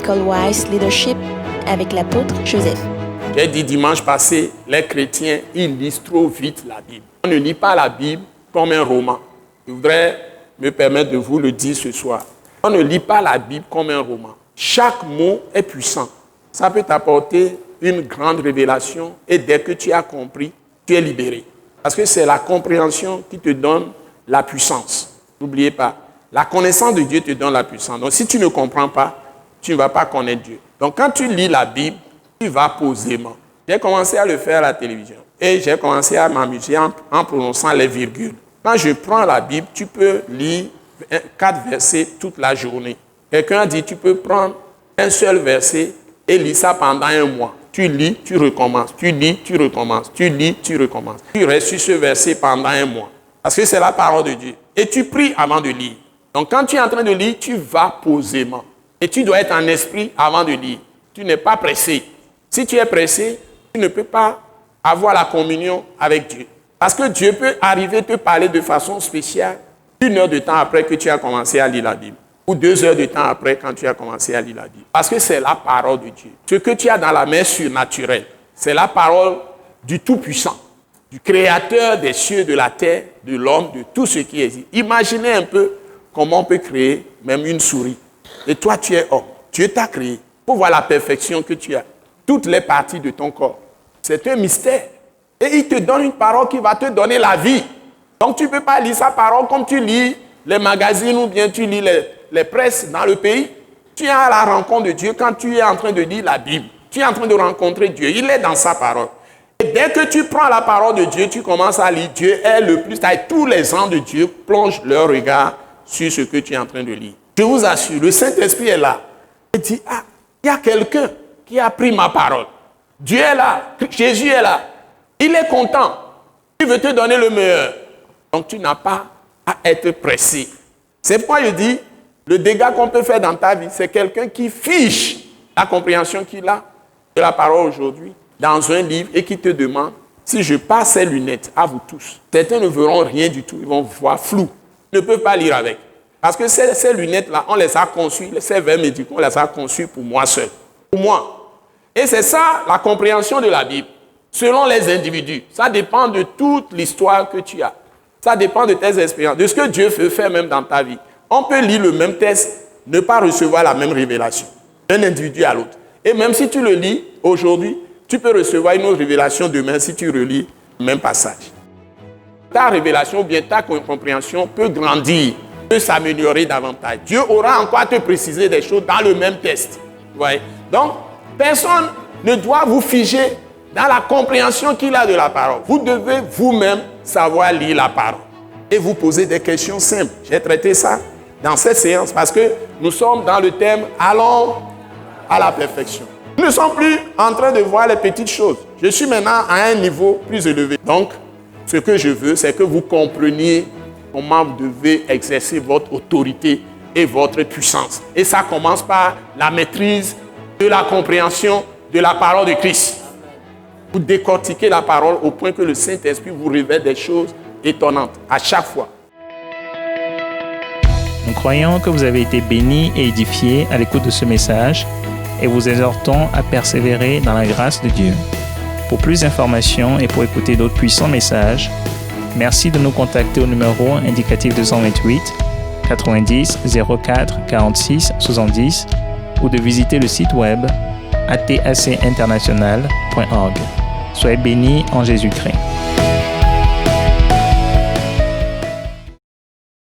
l'école Wise Leadership avec l'apôtre Joseph. J'ai dit dimanche passé, les chrétiens, ils lisent trop vite la Bible. On ne lit pas la Bible comme un roman. Je voudrais me permettre de vous le dire ce soir. On ne lit pas la Bible comme un roman. Chaque mot est puissant. Ça peut t'apporter une grande révélation et dès que tu as compris, tu es libéré. Parce que c'est la compréhension qui te donne la puissance. N'oubliez pas, la connaissance de Dieu te donne la puissance. Donc si tu ne comprends pas, tu ne vas pas connaître Dieu. Donc quand tu lis la Bible, tu vas posément. J'ai commencé à le faire à la télévision et j'ai commencé à m'amuser en prononçant les virgules. Quand je prends la Bible, tu peux lire 4 versets toute la journée. Quelqu'un a dit, tu peux prendre un seul verset et lire ça pendant un mois. Tu lis, tu recommences. Tu lis, tu recommences. Tu lis, tu recommences. Tu restes sur ce verset pendant un mois. Parce que c'est la parole de Dieu. Et tu pries avant de lire. Donc quand tu es en train de lire, tu vas posément. Et tu dois être en esprit avant de lire. Tu n'es pas pressé. Si tu es pressé, tu ne peux pas avoir la communion avec Dieu. Parce que Dieu peut arriver te parler de façon spéciale 1 heure de temps après que tu as commencé à lire la Bible. Ou 2 heures de temps après quand tu as commencé à lire la Bible. Parce que c'est la parole de Dieu. Ce que tu as dans la main surnaturelle, c'est la parole du Tout-Puissant, du Créateur des cieux, de la terre, de l'homme, de tout ce qui existe. Imaginez un peu comment on peut créer même une souris. Et toi, tu es homme. Dieu t'a créé pour voir la perfection que tu as. Toutes les parties de ton corps. C'est un mystère. Et il te donne une parole qui va te donner la vie. Donc tu ne peux pas lire sa parole comme tu lis les magazines ou bien tu lis les presses dans le pays. Tu es à la rencontre de Dieu quand tu es en train de lire la Bible. Tu es en train de rencontrer Dieu. Il est dans sa parole. Et dès que tu prends la parole de Dieu, tu commences à lire. Dieu est le plus. Tous les ans de Dieu plongent leur regard sur ce que tu es en train de lire. Je vous assure, le Saint-Esprit est là. Il dit, il y a quelqu'un qui a pris ma parole. Dieu est là. Jésus est là. Il est content. Il veut te donner le meilleur. Donc tu n'as pas à être pressé. C'est pourquoi je dis, le dégât qu'on peut faire dans ta vie, c'est quelqu'un qui fiche la compréhension qu'il a de la parole aujourd'hui dans un livre et qui te demande, si je passe ces lunettes à vous tous, certains ne verront rien du tout, ils vont voir flou. Ils ne peuvent pas lire avec. Parce que ces lunettes-là, on les a conçues, ces verres médicaux, on les a conçus pour moi seul. Pour moi. Et c'est ça la compréhension de la Bible. Selon les individus, ça dépend de toute l'histoire que tu as. Ça dépend de tes expériences, de ce que Dieu veut faire même dans ta vie. On peut lire le même texte, ne pas recevoir la même révélation d'un individu à l'autre. Et même si tu le lis aujourd'hui, tu peux recevoir une autre révélation demain si tu relis le même passage. Ta révélation ou bien ta compréhension peut grandir, peut s'améliorer davantage. Dieu aura encore à te préciser des choses dans le même texte. Vous voyez? Donc, personne ne doit vous figer dans la compréhension qu'il a de la parole. Vous devez vous-même savoir lire la parole et vous poser des questions simples. J'ai traité ça dans cette séance parce que nous sommes dans le thème « Allons à la perfection ». Nous ne sommes plus en train de voir les petites choses. Je suis maintenant à un niveau plus élevé. Donc, ce que je veux, c'est que vous compreniez comment vous devez exercer votre autorité et votre puissance. Et ça commence par la maîtrise de la compréhension de la parole de Christ. Vous décortiquez la parole au point que le Saint-Esprit vous révèle des choses étonnantes à chaque fois. Nous croyons que vous avez été bénis et édifiés à l'écoute de ce message et vous exhortons à persévérer dans la grâce de Dieu. Pour plus d'informations et pour écouter d'autres puissants messages, merci de nous contacter au numéro indicatif 228 90 04 46 70 ou de visiter le site web atacinternational.org. Soyez bénis en Jésus-Christ.